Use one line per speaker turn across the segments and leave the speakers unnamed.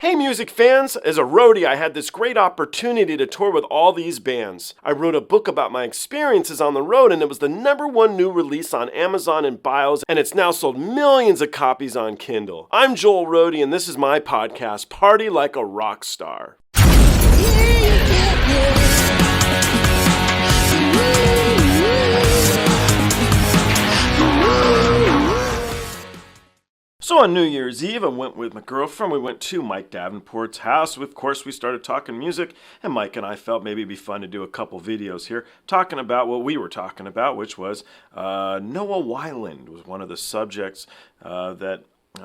Hey music fans! As a roadie, I had this great opportunity to tour with all these bands. I wrote a book about my experiences on the road, and it was the #1 new release on Amazon and Bios, and it's now sold millions of copies on Kindle. I'm Joel Roadie, and this is my podcast, Party Like a Rock Star. So on New Year's Eve, I went with my girlfriend. We went to Mike Davenport's house. Of course, we started talking music, and Mike and I felt maybe it'd be fun to do a couple videos here talking about what we were talking about, which was Noah Weiland was one of the subjects that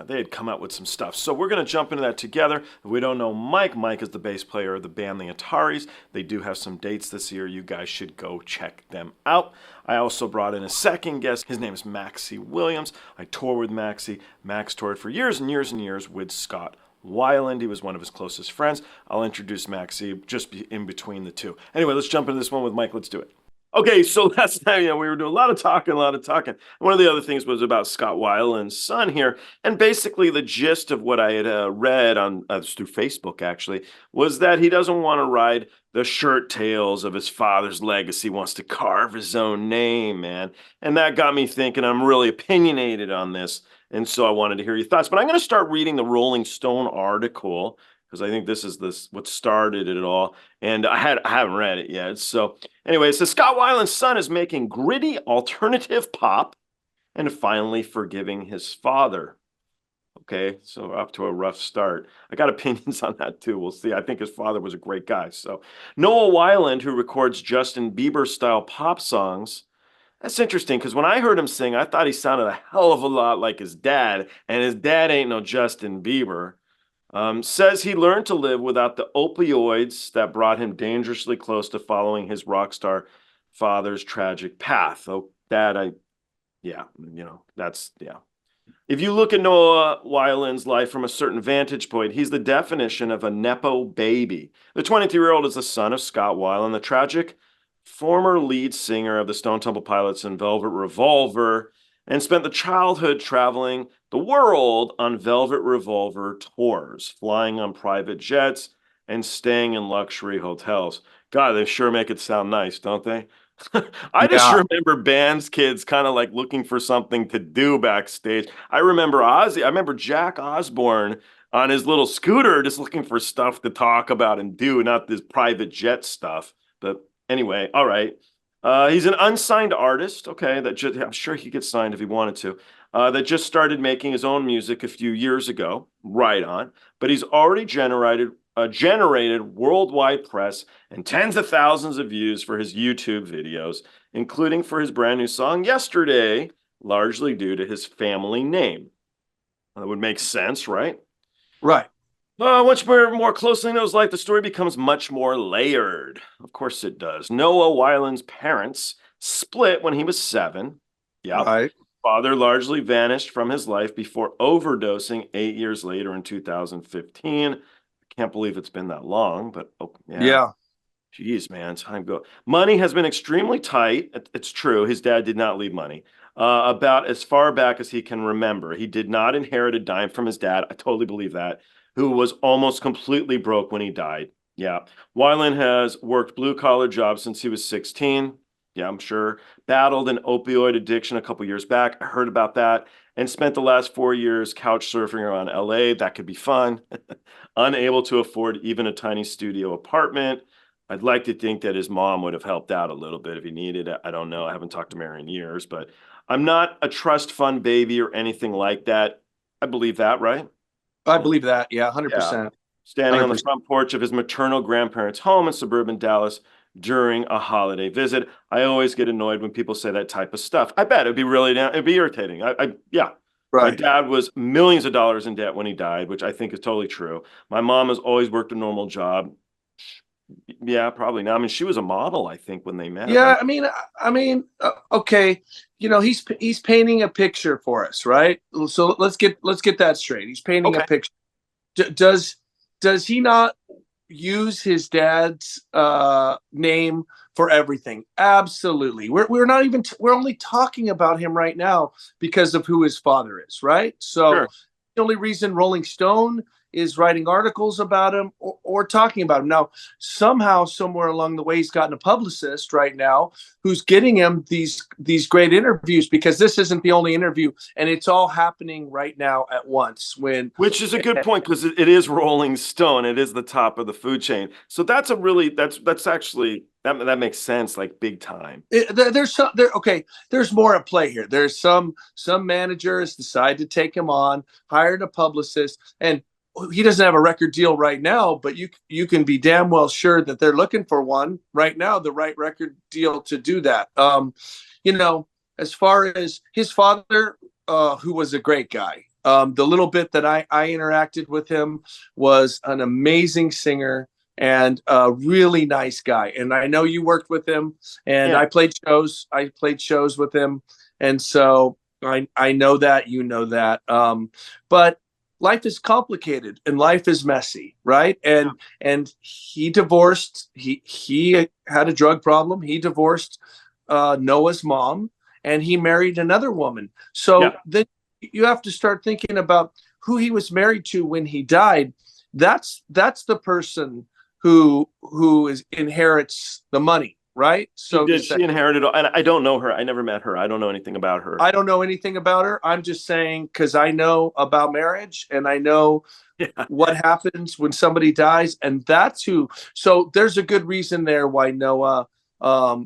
they had come out with some stuff. So we're going to jump into that together. If we don't know Mike, Mike is the bass player of the band The Ataris. They do have some dates this year. You guys should go check them out. I also brought in a second guest. His name is Maxi Williams. I tour with Maxie. Max toured for years and years and years with Scott Weiland. He was one of his closest friends. I'll introduce Maxie just in between the two. Anyway, let's jump into this one with Mike. Let's do it. Okay, so last time, we were doing a lot of talking. One of the other things was about Scott Weiland's son here, and basically the gist of what I had read on through Facebook, actually, was that he doesn't want to ride the shirt tails of his father's legacy, wants to carve his own name, man. And that got me thinking. I'm really opinionated on this, and so I wanted to hear your thoughts. But I'm going to start reading the Rolling Stone article, because I think this is what started it all, and I haven't read it yet. So anyway, it says Scott Weiland's son is making gritty alternative pop and finally forgiving his father. Okay, so up to a rough start. I got opinions on that too. We'll see. I think his father was a great guy. So Noah Weiland, who records Justin Bieber style pop songs. That's interesting, because when I heard him sing, I thought he sounded a hell of a lot like his dad, and his dad ain't no Justin Bieber. Says he learned to live without the opioids that brought him dangerously close to following his rock star father's tragic path. Oh, Dad, that's. If you look at Noah Weiland's life from a certain vantage point, he's the definition of a Nepo baby. The 23-year-old is the son of Scott Weiland, the tragic former lead singer of the Stone Temple Pilots and Velvet Revolver, and spent the childhood traveling the world on Velvet Revolver tours, flying on private jets and staying in luxury hotels. God, they sure make it sound nice, don't they? I just remember bands kids kind of like looking for something to do backstage. I remember Jack Osbourne on his little scooter just looking for stuff to talk about and do, not this private jet stuff. But anyway, all right. He's an unsigned artist, okay, I'm sure he gets signed if he wanted to, that just started making his own music a few years ago, right on, but he's already generated worldwide press and tens of thousands of views for his YouTube videos, including for his brand new song, Yesterday, largely due to his family name. That would make sense, right?
Right.
Once more closely knows life, the story becomes much more layered. Of course it does. Noah Weiland's parents split when he was 7. Yeah.
Right.
Father largely vanished from his life before overdosing 8 years later in 2015. I can't believe it's been that long, but yeah. Jeez, man, time go. Money has been extremely tight. It's true. His dad did not leave money. About as far back as he can remember. He did not inherit a dime from his dad. I totally believe that. Who was almost completely broke when he died. Yeah. Weiland has worked blue-collar jobs since he was 16. Yeah, I'm sure. Battled an opioid addiction a couple years back. I heard about that. And spent the last 4 years couch surfing around LA. That could be fun. Unable to afford even a tiny studio apartment. I'd like to think that his mom would have helped out a little bit if he needed it. I don't know. I haven't talked to Mary in years. But I'm not a trust fund baby or anything like that. I believe that, right?
I believe that, 100%.
Standing 100%. On the front porch of his maternal grandparents' home in suburban Dallas during a holiday visit. I always get annoyed when people say that type of stuff. I bet it'd be irritating. Right. My dad was millions of dollars in debt when he died, which I think is totally true. My mom has always worked a normal job. Yeah, probably not. I mean, she was a model, I think, when they met.
Yeah, okay. He's painting a picture for us, right? So let's get that straight. He's painting a picture. Does he not use his dad's name for everything? Absolutely. We're only talking about him right now because of who his father is, right? So The only reason Rolling Stone is writing articles about him or talking about him. Now, somehow, somewhere along the way, he's gotten a publicist right now who's getting him these great interviews, because this isn't the only interview, and it's all happening right now at once.
Which is a good point, because it is Rolling Stone. It is the top of the food chain. So that's actually that makes sense, like big time.
There's more at play here. There's some managers decide to take him on, hired a publicist, and he doesn't have a record deal right now, but you can be damn well sure that they're looking for one right now, the right record deal to do that. As far as his father, who was a great guy, the little bit that I interacted with him, was an amazing singer and a really nice guy. And I know you worked with him, and yeah. I played shows with him. And so I know that, you know that. But life is complicated and life is messy, right? And he divorced. He had a drug problem. He divorced Noah's mom, and he married another woman. So then you have to start thinking about who he was married to when he died. That's the person who inherits the money, right? So
she inherited, and I don't know her. I never met her. I don't know anything about her.
I don't know anything about her. I'm just saying, because I know about marriage and I know what happens when somebody dies, and that's who. So there's a good reason there why Noah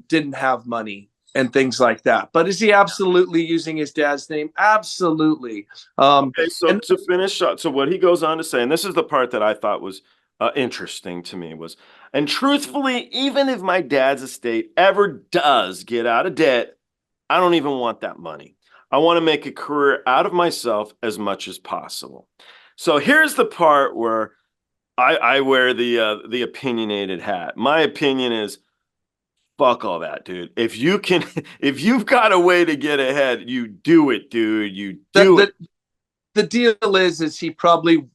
didn't have money and things like that. But is he absolutely using his dad's name? Absolutely.
Okay, so to finish up, so what he goes on to say, and this is the part that I thought was interesting to me, was, and truthfully, even if my dad's estate ever does get out of debt, I don't even want that money. I want to make a career out of myself as much as possible. So here's the part where I wear the opinionated hat. My opinion is, fuck all that, dude. If you've got a way to get ahead, you do it, dude. You do it.
The deal is he probably,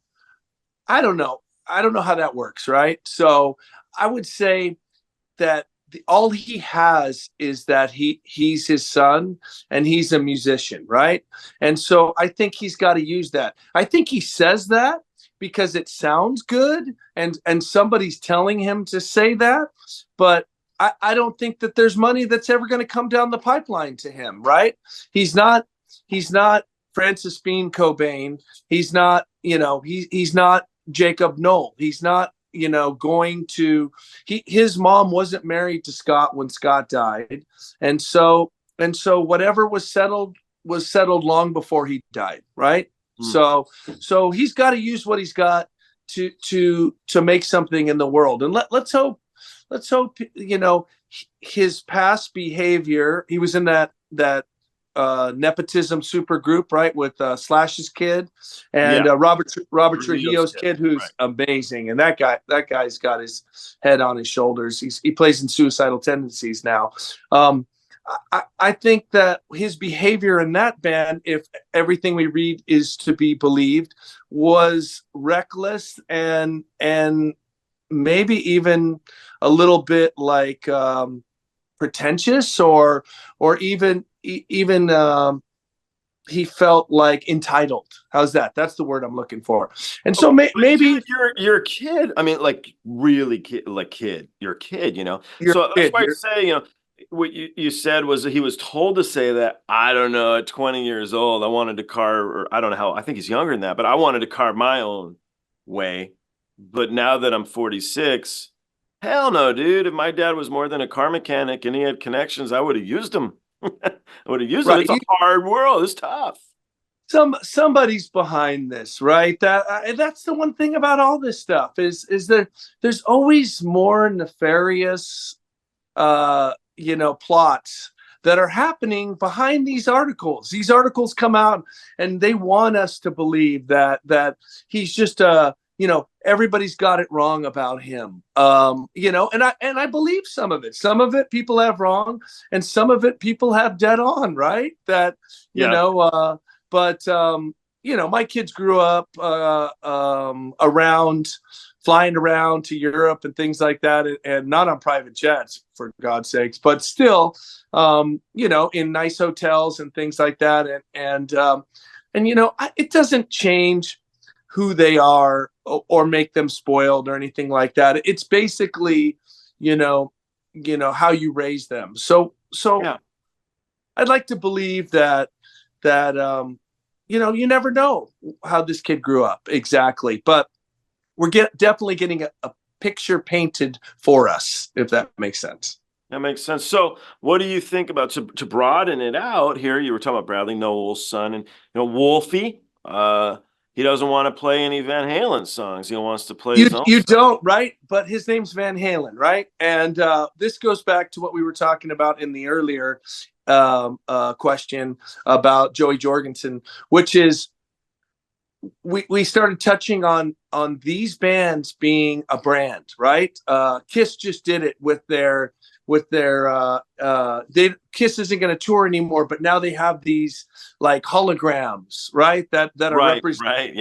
I don't know how that works, right? So I would say that all he has is that he's his son and he's a musician, right? And so I think he's got to use that. I think he says that because it sounds good and somebody's telling him to say that, but I don't think that there's money that's ever going to come down the pipeline to him, right? He's not Francis Bean Cobain. He's not, he's not Jacob Knoll. He's not, going to, his mom wasn't married to Scott when Scott died. And so whatever was settled long before he died. Right. So he's got to use what he's got to make something in the world. And let's hope, his past behavior, he was in that nepotism super group, right, with Slash's kid and Robert Trujillo's kid, who's amazing, and that guy's got his head on his shoulders. He plays in Suicidal Tendencies now. I think that his behavior in that band, if everything we read is to be believed, was reckless and maybe even a little bit like pretentious, or even he felt like entitled. How's that? That's the word I'm looking for. And so maybe
you're a kid. I mean, like really kid, like kid. You're a kid, So that's why I say, what you said was that he was told to say that. I don't know. At 20 years old, I wanted to carve, or I don't know how. I think he's younger than that, but I wanted to carve my own way. But now that I'm 46, hell no, dude. If my dad was more than a car mechanic and he had connections, I would have used hthem. I would have used them. It's a hard world. It's tough.
Somebody's behind this, right? That's the one thing about all this stuff is that there's always more nefarious, plots that are happening behind these articles. These articles come out and they want us to believe that he's just everybody's got it wrong about him. And I believe some of it. Some of it people have wrong, and some of it people have dead on, right? That my kids grew up flying around to Europe and things like that, and not on private jets, for God's sakes, but still, in nice hotels and things like that. And it doesn't change who they are or make them spoiled or anything like that. It's basically, how you raise them. So
Yeah.
I'd like to believe that you never know how this kid grew up exactly, but we're definitely getting a picture painted for us, if that makes sense.
That makes sense. So, what do you think about to broaden it out here? You were talking about Bradley Nowell's son, and Wolfie. He doesn't want to play any Van Halen songs. He wants to play his own.
You don't, right? But his name's Van Halen, right? And this goes back to what we were talking about in the earlier question about Joey Jorgensen, which is we started touching on these bands being a brand, right? Kiss just did it with their Kiss isn't going to tour anymore, but now they have these like holograms, right? That are representing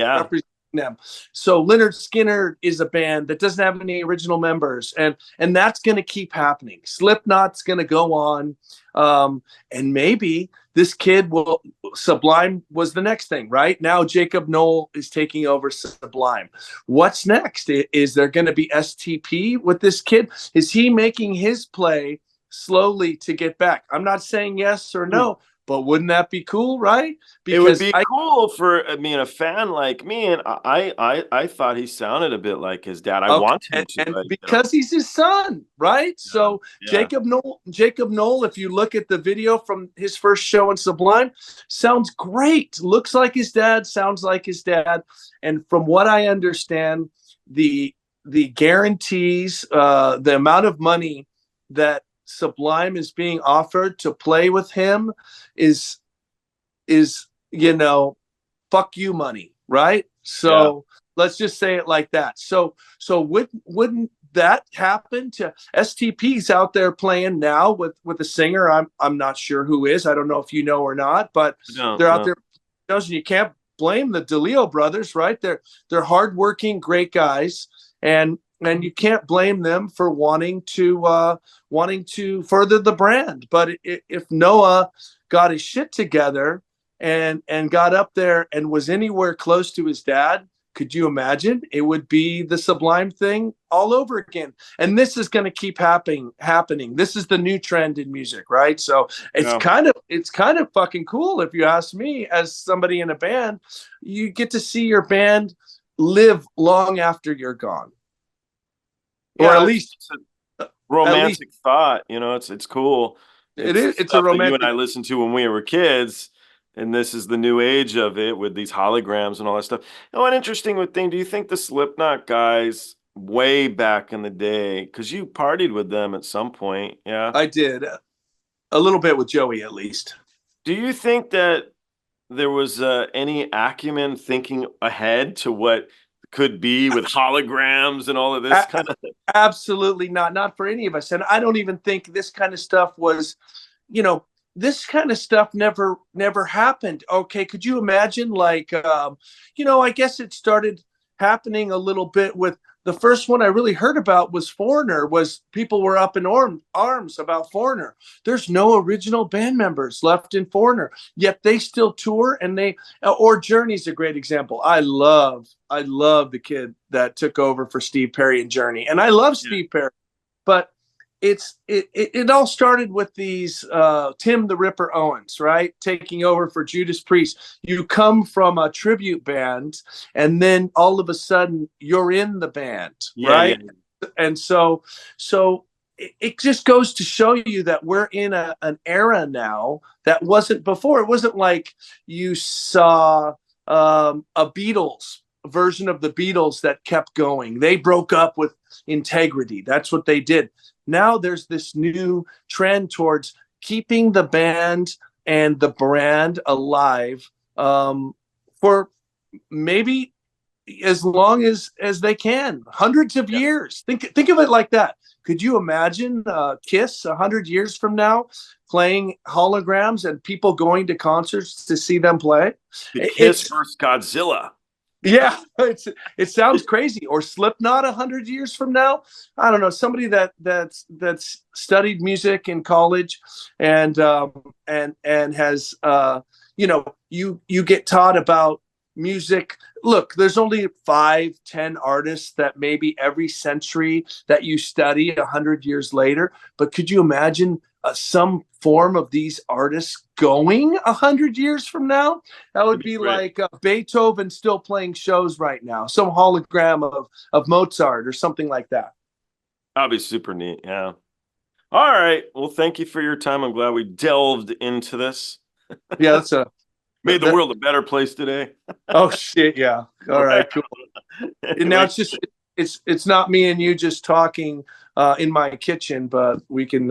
them. So Lynyrd Skynyrd is a band that doesn't have any original members, and that's going to keep happening. Slipknot's going to go on, and maybe this kid will. Sublime was the next thing, right? Now Jacob Noel is taking over Sublime. What's next? Is there going to be STP with this kid? Is he making his play slowly to get back? I'm not saying yes or no, but wouldn't that be cool, right?
Because it would be cool for a fan like me, and I thought he sounded a bit like his dad. I want him to,
and because he's his son, right? Yeah, so Jacob Noel, if you look at the video from his first show in Sublime, sounds great. Looks like his dad, sounds like his dad, and from what I understand, the guarantees, the amount of money that Sublime is being offered to play with him is fuck you money, right? So let's just say it like that. So wouldn't that happen to STP's out there playing now with a singer? I'm not sure who is. I don't know if you know or not, but they're out there. You can't blame the DeLeo brothers, right? They're hardworking, great guys, and you can't blame them for wanting to further the brand. But if Noah got his shit together and got up there and was anywhere close to his dad, could you imagine? It would be the Sublime thing all over again. And this is going to keep happening. This is the new trend in music, right? So it's kind of fucking cool, if you ask me, as somebody in a band. You get to see your band live long after you're gone.
Or at least it's a romantic thought. It's cool. It's a romantic. That you and I listened to when we were kids, and this is the new age of it with these holograms and all that stuff. An interesting thing. Do you think the Slipknot guys way back in the day, because you partied with them at some point? Yeah,
I did a little bit with Joey, at least.
Do you think that there was any acumen thinking ahead to what could be with holograms and all of this kind of thing?
Absolutely not for any of us. And I don't even think this kind of stuff was, this kind of stuff never happened. Okay, could you imagine, I guess it started happening a little bit with the first one I really heard about was Foreigner. Was people were up in arms about Foreigner. There's no original band members left in Foreigner, yet they still tour, and or Journey's a great example. I love the kid that took over for Steve Perry and Journey, and I love Steve Perry, but it all started with these Tim the Ripper Owens, right, taking over for Judas Priest. You come from a tribute band, and then all of a sudden you're in the band, right? Yeah. And so it just goes to show you that we're in an era now that wasn't before. It wasn't like you saw a Beatles version of the Beatles that kept going. They broke up with integrity. That's what they did. Now there's this new trend towards keeping the band and the brand alive for maybe as long as they can, hundreds of years. Think of it like that. Could you imagine Kiss 100 years from now playing holograms and people going to concerts to see them play?
The Kiss versus Godzilla.
Yeah, it sounds crazy. Or Slipknot 100 years from now. I don't know. Somebody that's studied music in college and has you get taught about music. Look, there's only 5, 10 artists that maybe every century that you study 100 years later. But could you imagine some form of these artists going 100 years from now? That would be like Beethoven still playing shows right now, some hologram of Mozart or something like that.
That'd be super neat. Yeah. All right. Well, thank you for your time. I'm glad we delved into this.
Yeah, that's
made the world a better place today.
Oh shit, yeah. All right, cool. And now it's just it's not me and you just talking in my kitchen, but we can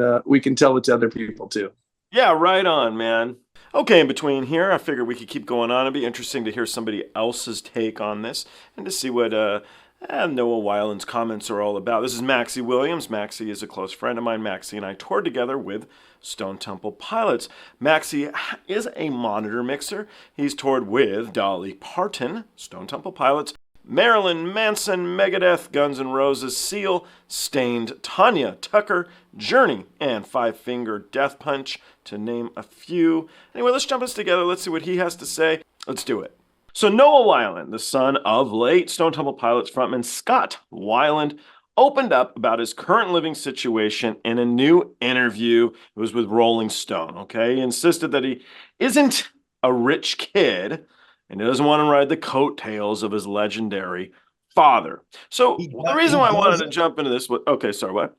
tell it to other people too.
Yeah, right on, man. Okay, in between here, I figured we could keep going on. It'd be interesting to hear somebody else's take on this and to see what Noah Weiland's comments are all about. This is Maxi Williams. Maxie is a close friend of mine. Maxie and I toured together with Stone Temple Pilots. Maxie is a monitor mixer. He's toured with Dolly, Parton, Stone Temple Pilots, Marilyn, Manson, Megadeath, Guns N' Roses, Seal, Stained, Tonya, Tucker, Journey, and Five Finger Death Punch, to name a few. Anyway, let's jump us together. Let's see what he has to say. Let's do it. So Noah Weiland, the son of late Stone Temple Pilots frontman Scott Weiland, opened up about his current living situation in a new interview. It was with Rolling Stone, okay? He insisted that he isn't a rich kid and he doesn't want to ride the coattails of his legendary father. So the reason why I wanted to jump into this was, okay, sorry, what?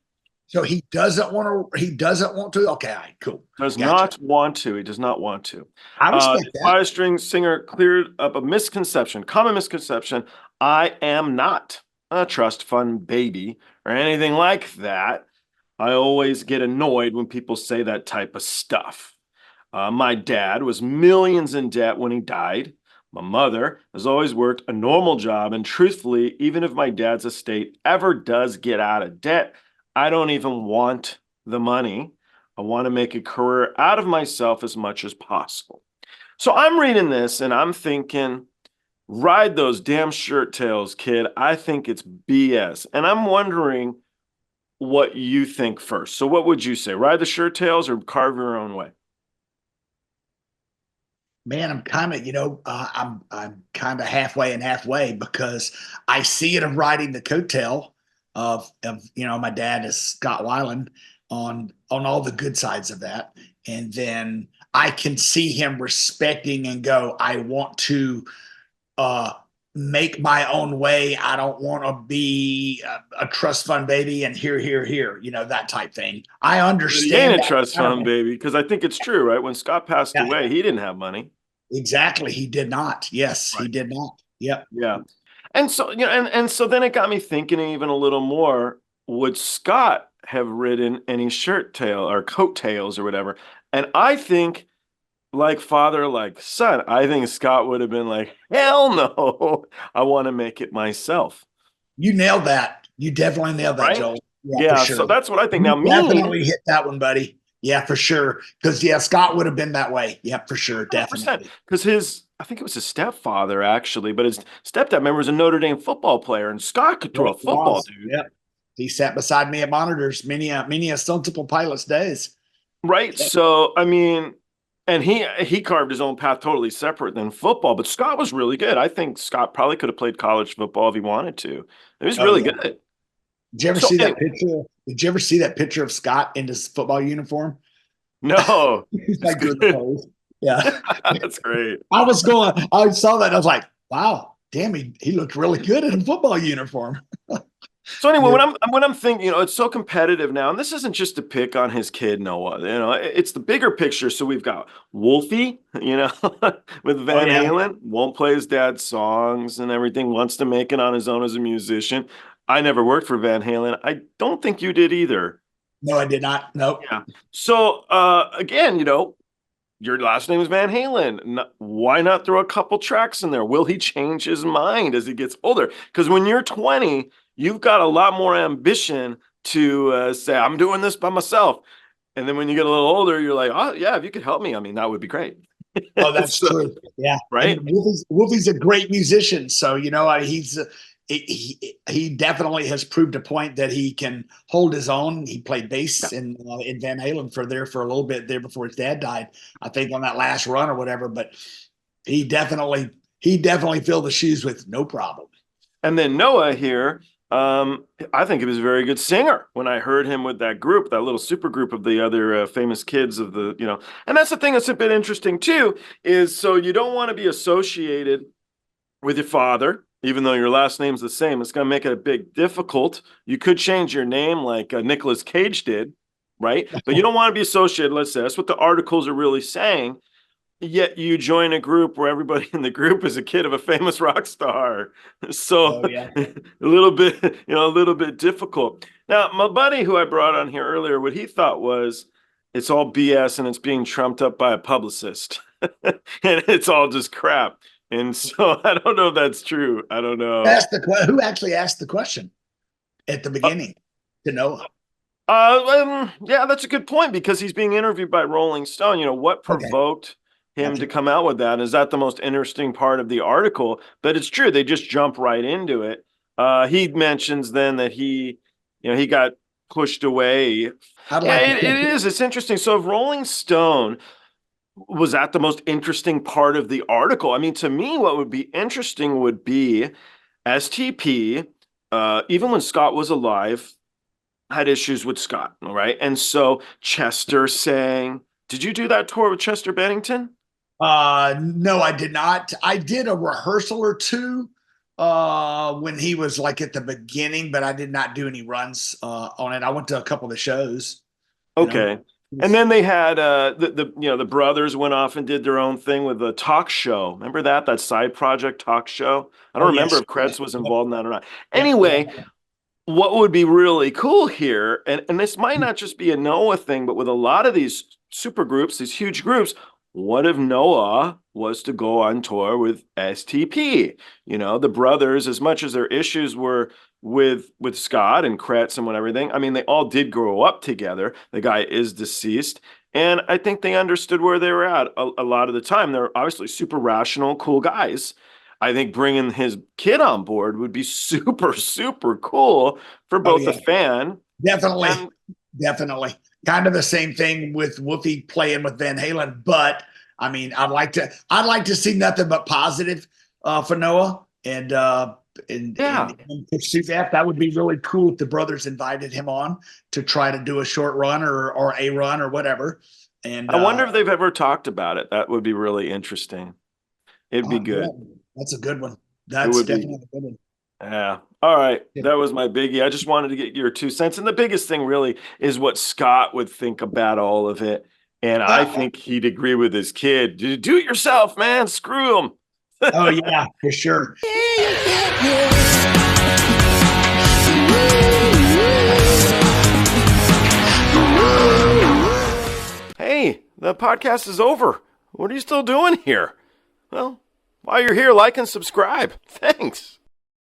So he doesn't want to. He doesn't want to. Okay, all right, cool.
Does not want to. He does not want to.
I respect that.
Five-string singer cleared up a misconception, common misconception. I am not a trust fund baby or anything like that. I always get annoyed when people say that type of stuff. My dad was millions in debt when he died. My mother has always worked a normal job, and truthfully, even if my dad's estate ever does get out of debt, I don't even want the money. I want to make a career out of myself as much as possible. So I'm reading this and I'm thinking, ride those damn shirt tails, kid. I think it's BS. And I'm wondering what you think first. So what would you say? Ride the shirt tails or carve your own way?
Man, I'm kind of, I'm kind of halfway and halfway, because I see it of riding the coattail of my dad is Scott Weiland on all the good sides of that. And then I can see him respecting and go, I want to make my own way. I don't want to be a trust fund baby and here, that type thing. I understand.
He ain't a trust fund baby, because I think it's true, right? When Scott passed away, he didn't have money.
Exactly. He did not. Yes, right. He did not. Yep.
Yeah. And so, and so then it got me thinking even a little more, would Scott have ridden any shirt tail or coat tails or whatever? And I think, like father, like son, I think Scott would have been like, hell no, I want to make it myself.
You nailed that. You definitely nailed that, right? Joel.
Yeah, sure. So that's what I think. Now,
me definitely hit that one, buddy. Yeah, for sure. Because Scott would have been that way. Yeah, for sure, definitely.
Because I think it was his stepfather actually, but his stepdad, remember, was a Notre Dame football player, and Scott could throw a football, dude.
Yeah, he sat beside me at monitors many a Stone Temple Pilots days.
Right. Yeah. So I mean, and he carved his own path totally separate than football, but Scott was really good. I think Scott probably could have played college football if he wanted to. It was really good.
Did you ever see that picture? Did you ever see that picture of Scott in his football uniform?
No.
Like good. Yeah.
That's great.
I saw that. I was like, wow, damn, he looked really good in a football uniform.
So anyway, when I'm thinking, it's so competitive now, and this isn't just to pick on his kid, Noah, it's the bigger picture. So we've got Wolfie, with Van Halen, won't play his dad's songs and everything, wants to make it on his own as a musician. I never worked for Van Halen. I don't think you did either.
No, I did not. Nope.
Yeah. So again, your last name is Van Halen. Why not throw a couple tracks in there? Will he change his mind as he gets older? Because when you're 20, you've got a lot more ambition to say, I'm doing this by myself. And then when you get a little older, you're like, oh, yeah, if you could help me, I mean, that would be great.
Oh, that's true. Yeah.
Right.
Wolfie's a great musician. So, he definitely has proved a point that he can hold his own. He played bass in Van Halen for a little bit there before his dad died, I think on that last run or whatever. But he definitely he definitely filled the shoes with no problem.
And then Noah here, I think he was a very good singer when I heard him with that group, that little super group of the other famous kids of the, and that's the thing that's a bit interesting too, is so you don't want to be associated with your father, even though your last name's the same. It's going to make it a bit difficult. You could change your name like Nicolas Cage did, right? But you don't want to be associated, let's say. That's what the articles are really saying. Yet you join a group where everybody in the group is a kid of a famous rock star. So a little bit difficult. Now, my buddy who I brought on here earlier, what he thought was it's all BS and it's being trumped up by a publicist. And it's all just crap. And so I don't know if that's true. I don't know.
Who actually asked the question at the beginning to Noah?
Yeah, that's a good point, because he's being interviewed by Rolling Stone. What provoked him to come out with that? Is that the most interesting part of the article? But it's true. They just jump right into it. He mentions then that he got pushed away. It is. It's interesting. So if Rolling Stone was that the most interesting part of the article? I mean, to me, what would be interesting would be STP, even when Scott was alive, had issues with Scott, all right? And so Chester sang, did you do that tour with Chester Bennington?
No, I did not. I did a rehearsal or two when he was like at the beginning, but I did not do any runs on it. I went to a couple of the shows.
Okay. And then they had the brothers went off and did their own thing with the talk show. Remember that side project talk show? I don't remember if Kretz was involved in that or not. Anyway, what would be really cool here, and this might not just be a Noah thing, but with a lot of these super groups, these huge groups, what if Noah was to go on tour with STP? The brothers, as much as their issues were with Scott and Kretz and everything, I mean, they all did grow up together. The guy is deceased. And I think they understood where they were at a lot of the time. They're obviously super rational, cool guys. I think bringing his kid on board would be super, super cool for both the fan.
Definitely. Kind of the same thing with Wolfie playing with Van Halen. But I mean, I'd like to see nothing but positive for Noah and pursue that. That would be really cool if the brothers invited him on to try to do a short run or a run or whatever. And
I wonder if they've ever talked about it. That would be really interesting. It'd be good.
Yeah, that's a good one. That's definitely a good one.
Yeah. All right. That was my biggie. I just wanted to get your 2 cents. And the biggest thing really is what Scott would think about all of it. And I think he'd agree with his kid. Do it yourself, man. Screw him.
Oh, yeah, for sure.
Hey, the podcast is over. What are you still doing here? Well, while you're here, like and subscribe. Thanks.